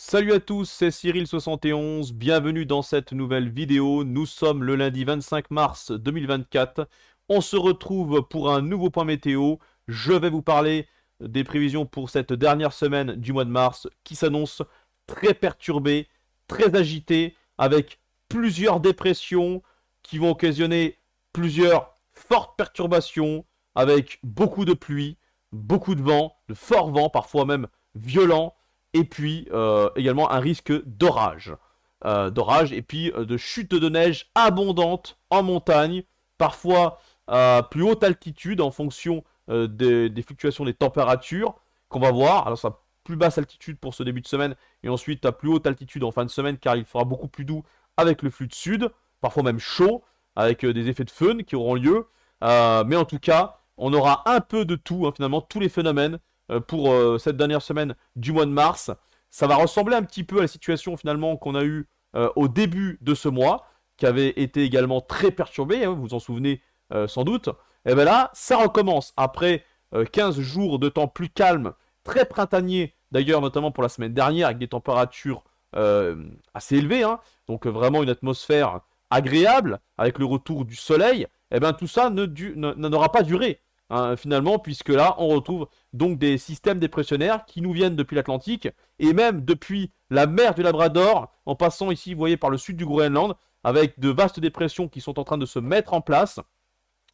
Salut à tous, c'est Cyril71, bienvenue dans cette nouvelle vidéo. Nous sommes le lundi 25 mars 2024. On se retrouve pour un nouveau point météo. Je vais vous parler des prévisions pour cette dernière semaine du mois de mars qui s'annonce très perturbée, très agitée, avec plusieurs dépressions qui vont occasionner plusieurs fortes perturbations, avec beaucoup de pluie, beaucoup de vent, de forts vents, parfois même violents et puis également un risque d'orage. D'orage et puis de chute de neige abondante en montagne, parfois à plus haute altitude en fonction des fluctuations des températures qu'on va voir. Alors ça plus basse altitude pour ce début de semaine et ensuite à plus haute altitude en fin de semaine car il fera beaucoup plus doux avec le flux de sud, parfois même chaud avec des effets de fun qui auront lieu. Mais en tout cas, on aura un peu de tout, hein, finalement, tous les phénomènes pour cette dernière semaine du mois de mars. Ça va ressembler un petit peu à la situation finalement qu'on a eue au début de ce mois, qui avait été également très perturbée, hein, vous vous en souvenez sans doute. Et bien là, ça recommence après 15 jours de temps plus calme, très printanier d'ailleurs, notamment pour la semaine dernière, avec des températures assez élevées, hein, donc vraiment une atmosphère agréable, avec le retour du soleil. Et bien tout ça n'aura pas duré. Hein, finalement, puisque là, on retrouve donc des systèmes dépressionnaires qui nous viennent depuis l'Atlantique et même depuis la mer du Labrador, en passant ici, vous voyez, par le sud du Groenland, avec de vastes dépressions qui sont en train de se mettre en place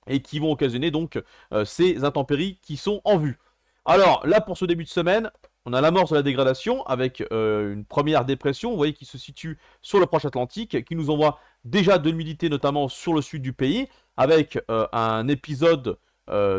et qui vont occasionner donc ces intempéries qui sont en vue. Alors là, pour ce début de semaine, on a l'amorce de la dégradation avec une première dépression, vous voyez, qui se situe sur le proche Atlantique, qui nous envoie déjà de l'humidité, notamment sur le sud du pays, avec un épisode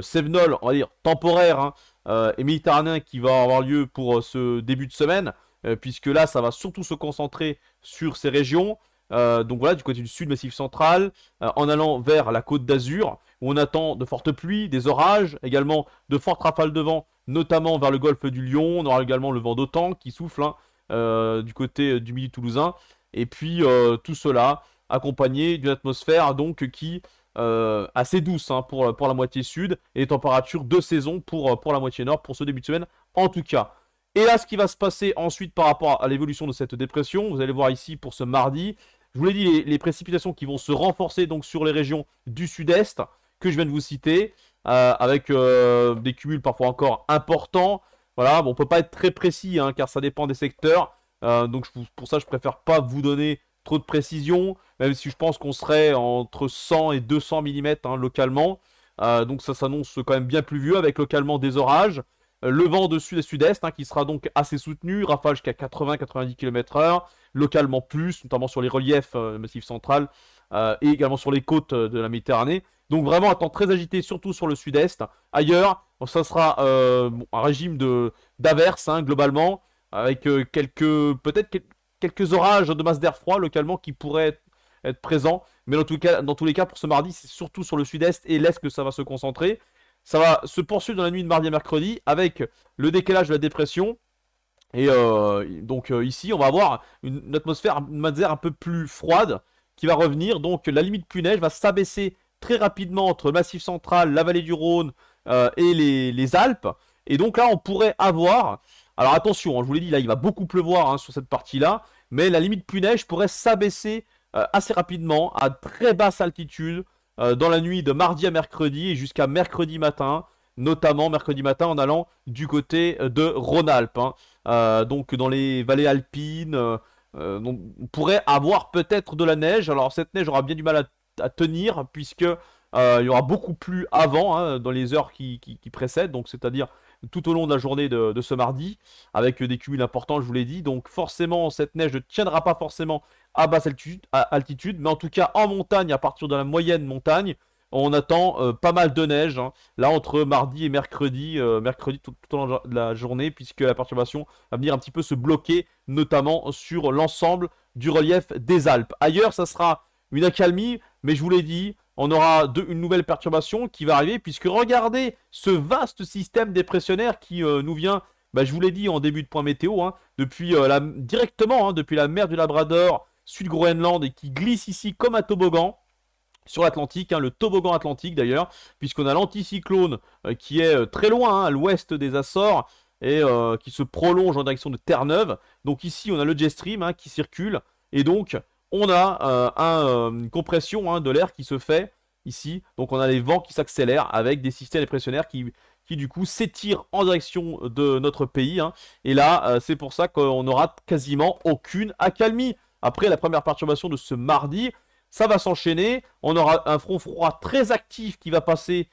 Cévenol, on va dire temporaire, hein, et méditerranéen qui va avoir lieu pour ce début de semaine, puisque là, ça va surtout se concentrer sur ces régions. Donc voilà, du côté du sud massif central, en allant vers la côte d'Azur, où on attend de fortes pluies, des orages, également de fortes rafales de vent, notamment vers le golfe du Lion. On aura également le vent d'OTAN qui souffle, hein, du côté du Midi toulousain. Et puis tout cela accompagné d'une atmosphère donc qui assez douce, hein, pour la moitié sud et des températures de saison pour la moitié nord pour ce début de semaine en tout cas. Et là, ce qui va se passer ensuite par rapport à l'évolution de cette dépression, vous allez voir ici pour ce mardi, je vous l'ai dit, les précipitations qui vont se renforcer donc sur les régions du sud-est que je viens de vous citer, avec des cumuls parfois encore importants. Voilà, bon, on peut pas être très précis, hein, car ça dépend des secteurs. Donc pour ça, je préfère pas vous donner trop de précision, même si je pense qu'on serait entre 100 et 200 mm, hein, localement. Donc ça s'annonce quand même bien pluvieux, avec localement des orages. Le vent de sud et sud-est, hein, qui sera donc assez soutenu, rafale jusqu'à 80-90 km/h, localement plus, notamment sur les reliefs massif central, et également sur les côtes de la Méditerranée. Donc vraiment un temps très agité, surtout sur le sud-est. Ailleurs, ça sera un régime d'averses, hein, globalement, avec peut-être quelques orages de masse d'air froid localement qui pourraient être présents. Mais dans tous les cas, pour ce mardi, c'est surtout sur le sud-est et l'est que ça va se concentrer. Ça va se poursuivre dans la nuit de mardi à mercredi avec le décalage de la dépression. Et donc ici, on va avoir une atmosphère, une masse d'air un peu plus froide qui va revenir. Donc la limite pluie-neige va s'abaisser très rapidement entre le Massif central, la vallée du Rhône et les Alpes. Et donc là, on pourrait avoir... Alors attention, hein, je vous l'ai dit, là, il va beaucoup pleuvoir, hein, sur cette partie-là. Mais la limite pluie-neige pourrait s'abaisser assez rapidement à très basse altitude dans la nuit de mardi à mercredi et jusqu'à mercredi matin, notamment mercredi matin en allant du côté de Rhône-Alpes, hein. Donc dans les vallées alpines, on pourrait avoir peut-être de la neige. Alors cette neige aura bien du mal à tenir puisque il y aura beaucoup plus avant, hein, dans les heures qui précèdent, donc c'est-à-dire tout au long de la journée de ce mardi, avec des cumuls importants, je vous l'ai dit. Donc forcément, cette neige ne tiendra pas forcément à basse altitude, mais en tout cas en montagne, à partir de la moyenne montagne, on attend pas mal de neige, hein, là entre mardi et mercredi, mercredi tout au long de la journée, puisque la perturbation va venir un petit peu se bloquer, notamment sur l'ensemble du relief des Alpes. Ailleurs, ça sera une accalmie, mais je vous l'ai dit, on aura une nouvelle perturbation qui va arriver, puisque regardez ce vaste système dépressionnaire qui nous vient, bah, je vous l'ai dit en début de point météo, hein, depuis directement, hein, depuis la mer du Labrador, Sud-Groenland, et qui glisse ici comme un toboggan sur l'Atlantique, hein, le toboggan atlantique d'ailleurs, puisqu'on a l'anticyclone qui est très loin, hein, à l'ouest des Açores, et qui se prolonge en direction de Terre-Neuve. Donc ici, on a le jet stream hein, qui circule. Et donc, on a une compression hein, de l'air qui se fait ici. Donc, on a les vents qui s'accélèrent avec des systèmes dépressionnaires qui du coup s'étirent en direction de notre pays. Hein. Et là, c'est pour ça qu'on n'aura quasiment aucune accalmie. Après la première perturbation de ce mardi, ça va s'enchaîner. On aura un front froid très actif qui va passer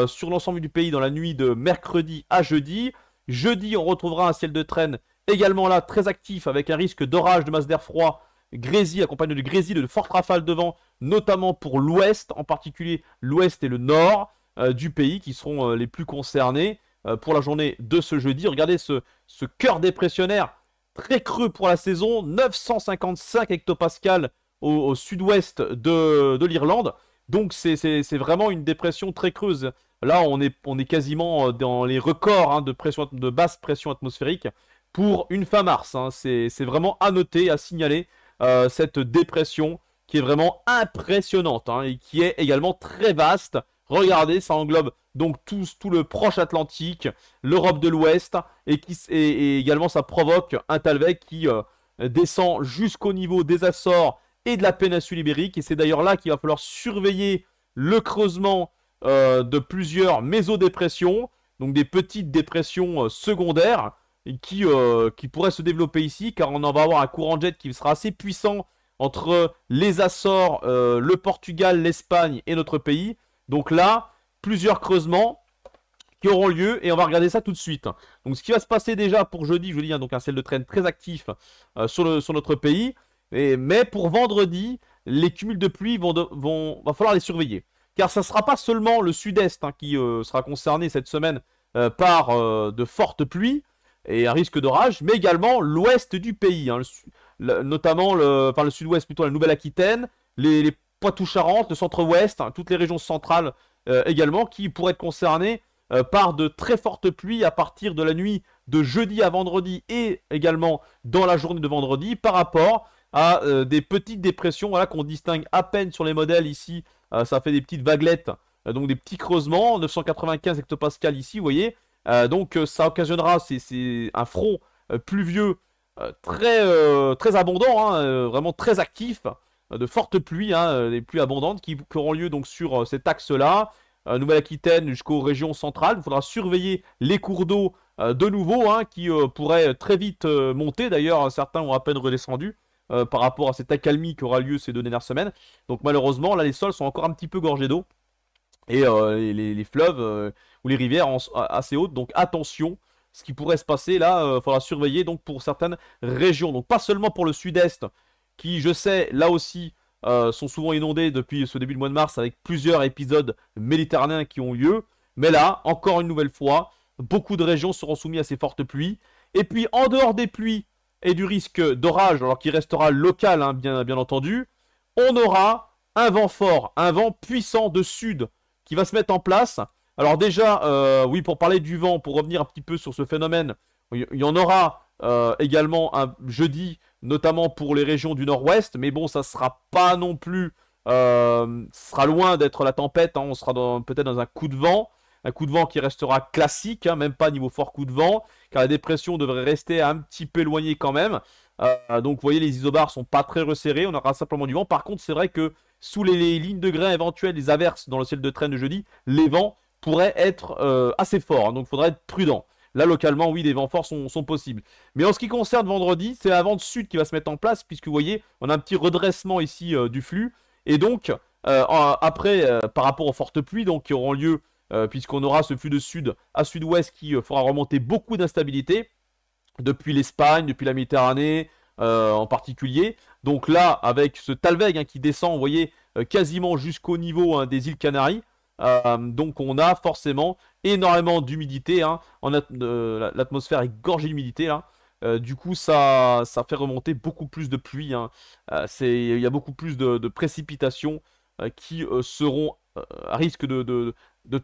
sur l'ensemble du pays dans la nuit de mercredi à jeudi. Jeudi, on retrouvera un ciel de traîne également là très actif avec un risque d'orage de masse d'air froid, grésil, accompagné de grésil et de fortes rafales de vent, notamment pour l'ouest, en particulier l'ouest et le nord du pays qui seront les plus concernés pour la journée de ce jeudi. Regardez ce cœur dépressionnaire très creux pour la saison, 955 hectopascales au sud-ouest de l'Irlande. Donc c'est vraiment une dépression très creuse. Là, on est quasiment dans les records hein, de basse pression atmosphérique pour une fin mars. Hein. C'est vraiment à noter, à signaler cette dépression qui est vraiment impressionnante hein, et qui est également très vaste. Regardez, ça englobe donc tout le proche Atlantique, l'Europe de l'Ouest et également ça provoque un Talweg qui descend jusqu'au niveau des Açores et de la péninsule ibérique. Et c'est d'ailleurs là qu'il va falloir surveiller le creusement de plusieurs mésodépressions, donc des petites dépressions secondaires qui pourraient se développer ici, car on en va avoir un courant de jet qui sera assez puissant entre les Açores, le Portugal, l'Espagne et notre pays. Donc là, plusieurs creusements qui auront lieu et on va regarder ça tout de suite. Donc ce qui va se passer déjà pour jeudi, je dis, hein, donc un ciel de traîne très actif sur notre pays. Mais pour vendredi, les cumuls de pluie va falloir les surveiller. Car ça ne sera pas seulement le sud-est hein, qui sera concerné cette semaine par de fortes pluies et un risque d'orage, mais également l'ouest du pays, hein, notamment le sud-ouest, plutôt la Nouvelle-Aquitaine, les Poitou-Charentes, le centre-ouest, hein, toutes les régions centrales également, qui pourraient être concernées par de très fortes pluies à partir de la nuit de jeudi à vendredi et également dans la journée de vendredi par rapport à des petites dépressions voilà, qu'on distingue à peine sur les modèles ici. Ça fait des petites vaguelettes, donc des petits creusements, 995 hectopascales ici, vous voyez. Donc ça occasionnera, c'est un front pluvieux très abondant, hein, vraiment très actif, de fortes pluies, hein, des pluies abondantes qui auront lieu donc sur cet axe-là, Nouvelle-Aquitaine jusqu'aux régions centrales. Il faudra surveiller les cours d'eau de nouveau, hein, qui pourraient très vite monter. D'ailleurs, certains ont à peine redescendu par rapport à cette accalmie qui aura lieu ces 2 dernières semaines. Donc malheureusement, là, les sols sont encore un petit peu gorgés d'eau. Et les fleuves ou les rivières assez hautes. Donc attention, ce qui pourrait se passer là, il faudra surveiller donc pour certaines régions. Donc pas seulement pour le sud-est, qui je sais, là aussi, sont souvent inondés depuis ce début de mois de mars avec plusieurs épisodes méditerranéens qui ont lieu. Mais là, encore une nouvelle fois, beaucoup de régions seront soumises à ces fortes pluies. Et puis en dehors des pluies et du risque d'orage, alors qui restera local, hein, bien entendu, on aura un vent fort, un vent puissant de sud qui va se mettre en place. Alors déjà, oui, pour parler du vent, pour revenir un petit peu sur ce phénomène, il y en aura également un jeudi, notamment pour les régions du nord-ouest, mais bon, ça sera pas non plus, sera loin d'être la tempête, hein, on sera peut-être dans un coup de vent qui restera classique, hein, même pas niveau fort coup de vent, car la dépression devrait rester un petit peu éloignée quand même. Donc vous voyez, les isobars sont pas très resserrés, on aura simplement du vent. Par contre, c'est vrai que sous les lignes de grains éventuelles, les averses dans le ciel de traîne de jeudi, les vents pourraient être assez forts, hein, donc il faudra être prudent. Là, localement, oui, des vents forts sont possibles. Mais en ce qui concerne vendredi, c'est un vent de sud qui va se mettre en place, puisque vous voyez, on a un petit redressement ici du flux. Et donc, après, par rapport aux fortes pluies donc, qui auront lieu, puisqu'on aura ce flux de sud à sud-ouest qui fera remonter beaucoup d'instabilité, depuis l'Espagne, depuis la Méditerranée en particulier. Donc là, avec ce Talweg hein, qui descend, vous voyez, quasiment jusqu'au niveau hein, des îles Canaries. Donc on a forcément énormément d'humidité, hein. L'atmosphère est gorgée d'humidité là. Du coup ça fait remonter beaucoup plus de pluie, hein. Il y a beaucoup plus de précipitations qui seront à risque de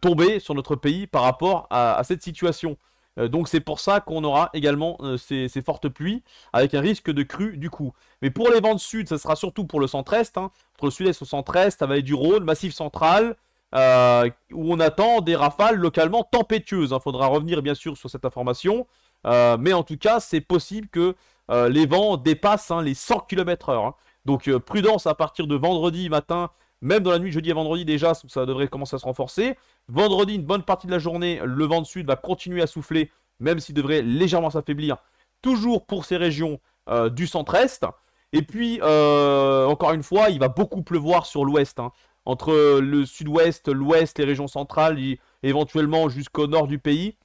tomber sur notre pays par rapport à cette situation. Donc c'est pour ça qu'on aura également ces fortes pluies avec un risque de crue du coup. Mais pour les vents de sud, ça sera surtout pour le centre-est, hein, entre le sud-est au centre-est, la vallée du Rhône, massif central, où on attend des rafales localement tempétueuses. Il faudra revenir bien sûr sur cette information. Mais en tout cas, c'est possible que les vents dépassent les 100 km/h. Donc prudence à partir de vendredi matin, même dans la nuit de jeudi à vendredi déjà, ça devrait commencer à se renforcer. Vendredi, une bonne partie de la journée, le vent de sud va continuer à souffler, même s'il devrait légèrement s'affaiblir, toujours pour ces régions du centre-est. Et puis, encore une fois, il va beaucoup pleuvoir sur l'ouest. Entre le sud-ouest, l'ouest, les régions centrales, et éventuellement jusqu'au nord du pays.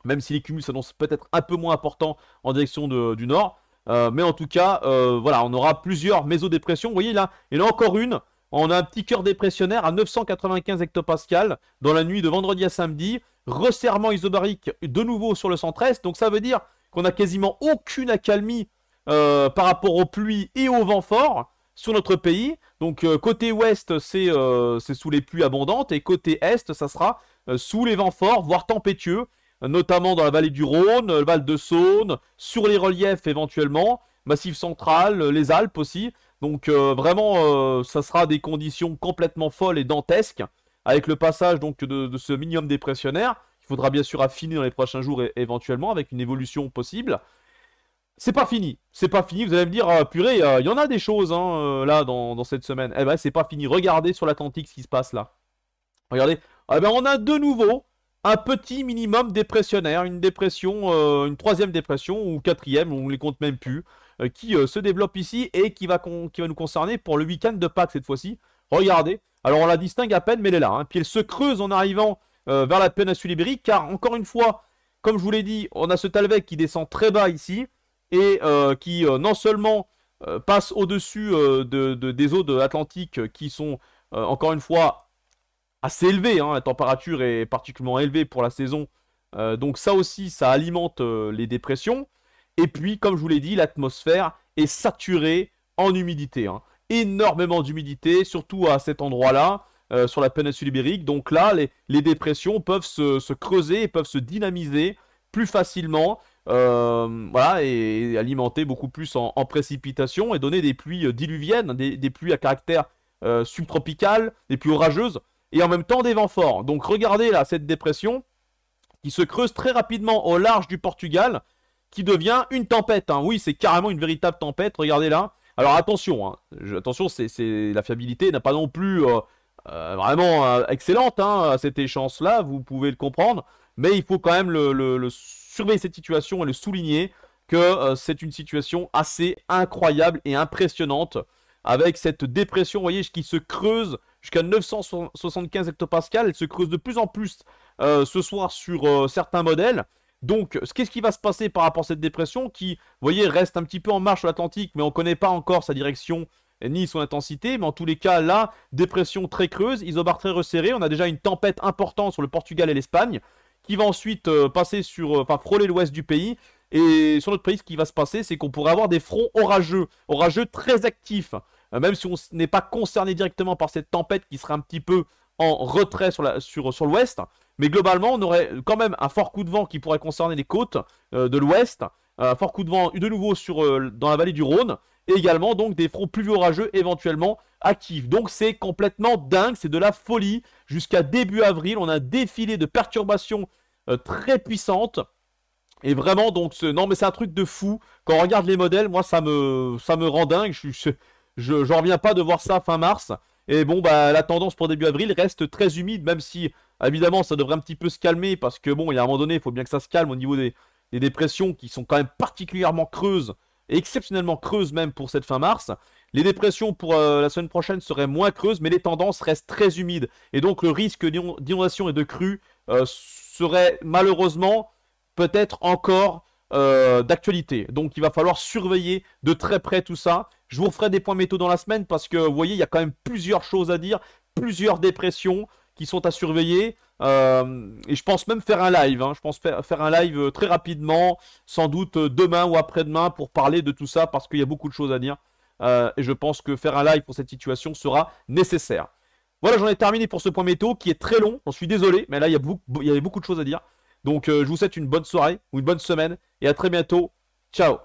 Même si les cumuls s'annoncent peut-être un peu moins importants en direction du nord. Mais en tout cas, voilà, on aura plusieurs mésodépressions. Vous voyez là, il y en a encore une. On a un petit cœur dépressionnaire à 995 hectopascales dans la nuit de vendredi à samedi. Resserrement isobarique de nouveau sur le centre-est. Donc ça veut dire qu'on a quasiment aucune accalmie par rapport aux pluies et aux vents forts sur notre pays. Donc côté ouest, c'est sous les pluies abondantes. Et côté est, ça sera sous les vents forts, voire tempétueux. Notamment dans la vallée du Rhône, le Val de Saône, sur les reliefs éventuellement, Massif central, les Alpes aussi. Donc vraiment, ça sera des conditions complètement folles et dantesques, avec le passage donc de ce minimum dépressionnaire. Il faudra bien sûr affiner dans les prochains jours éventuellement, avec une évolution possible. C'est pas fini, c'est pas fini. Vous allez me dire, purée, il y en a des choses là dans cette semaine. Eh ben c'est pas fini. Regardez sur l'Atlantique ce qui se passe là. Regardez, eh ben, on a de nouveau un petit minimum dépressionnaire, une dépression, une troisième dépression ou quatrième, on ne les compte même plus, qui se développe ici et qui va nous concerner pour le week-end de Pâques cette fois-ci. Regardez, alors on la distingue à peine, mais elle est là. Puis elle se creuse en arrivant vers la péninsule ibérique, car encore une fois, comme je vous l'ai dit, on a ce Talweg qui descend très bas ici et qui non seulement passe au-dessus des eaux de l'Atlantique qui sont encore une fois assez élevé, la température est particulièrement élevée pour la saison, donc ça aussi, ça alimente les dépressions, et puis, comme je vous l'ai dit, l'atmosphère est saturée en humidité, énormément d'humidité, surtout à cet endroit-là, sur la péninsule ibérique, donc là, les dépressions peuvent se creuser, et peuvent se dynamiser plus facilement, voilà, et alimenter beaucoup plus en précipitations, et donner des pluies diluviennes, des pluies à caractère subtropical, des pluies orageuses, et en même temps des vents forts. Donc regardez là cette dépression qui se creuse très rapidement au large du Portugal, qui devient une tempête. Oui, c'est carrément une véritable tempête, regardez là. Alors attention, attention, la fiabilité n'est pas non plus vraiment excellente à cette échéance-là, vous pouvez le comprendre, mais il faut quand même surveiller cette situation et le souligner que c'est une situation assez incroyable et impressionnante, avec cette dépression, vous voyez, qui se creuse jusqu'à 975 hectopascales. Elle se creuse de plus en plus ce soir sur certains modèles. Donc, qu'est-ce qui va se passer par rapport à cette dépression qui, vous voyez, reste un petit peu en marche sur l'Atlantique, mais on ne connaît pas encore sa direction ni son intensité. Mais en tous les cas, là, dépression très creuse, isobare très resserré. On a déjà une tempête importante sur le Portugal et l'Espagne, qui va ensuite passer frôler l'ouest du pays. Et sur notre pays, ce qui va se passer, c'est qu'on pourrait avoir des fronts orageux très actifs. Même si on n'est pas concerné directement par cette tempête qui serait un petit peu en retrait sur l'ouest. Mais globalement, on aurait quand même un fort coup de vent qui pourrait concerner les côtes de l'ouest. Un fort coup de vent de nouveau dans la vallée du Rhône. Et également donc des fronts pluvieux orageux éventuellement actifs. Donc c'est complètement dingue, c'est de la folie. Jusqu'à début avril, on a un défilé de perturbations très puissantes. Et vraiment, donc, non mais c'est un truc de fou. Quand on regarde les modèles, moi ça me rend dingue. J'en reviens pas de voir ça fin mars. Et bon, bah, la tendance pour début avril reste très humide, même si, évidemment, ça devrait un petit peu se calmer, parce que bon, il y a un moment donné, il faut bien que ça se calme au niveau des dépressions qui sont quand même particulièrement creuses, et exceptionnellement creuses même pour cette fin mars. Les dépressions pour la semaine prochaine seraient moins creuses, mais les tendances restent très humides. Et donc, le risque d'inondation et de crue serait malheureusement peut-être encore d'actualité. Donc, il va falloir surveiller de très près tout ça. Je vous referai des points météo dans la semaine parce que, vous voyez, il y a quand même plusieurs choses à dire, plusieurs dépressions qui sont à surveiller. Et je pense même faire un live. Je pense faire un live très rapidement, sans doute demain ou après-demain, pour parler de tout ça parce qu'il y a beaucoup de choses à dire. Et je pense que faire un live pour cette situation sera nécessaire. Voilà, j'en ai terminé pour ce point météo qui est très long. J'en suis désolé, mais là, il y avait beaucoup de choses à dire. Donc, je vous souhaite une bonne soirée ou une bonne semaine et à très bientôt. Ciao!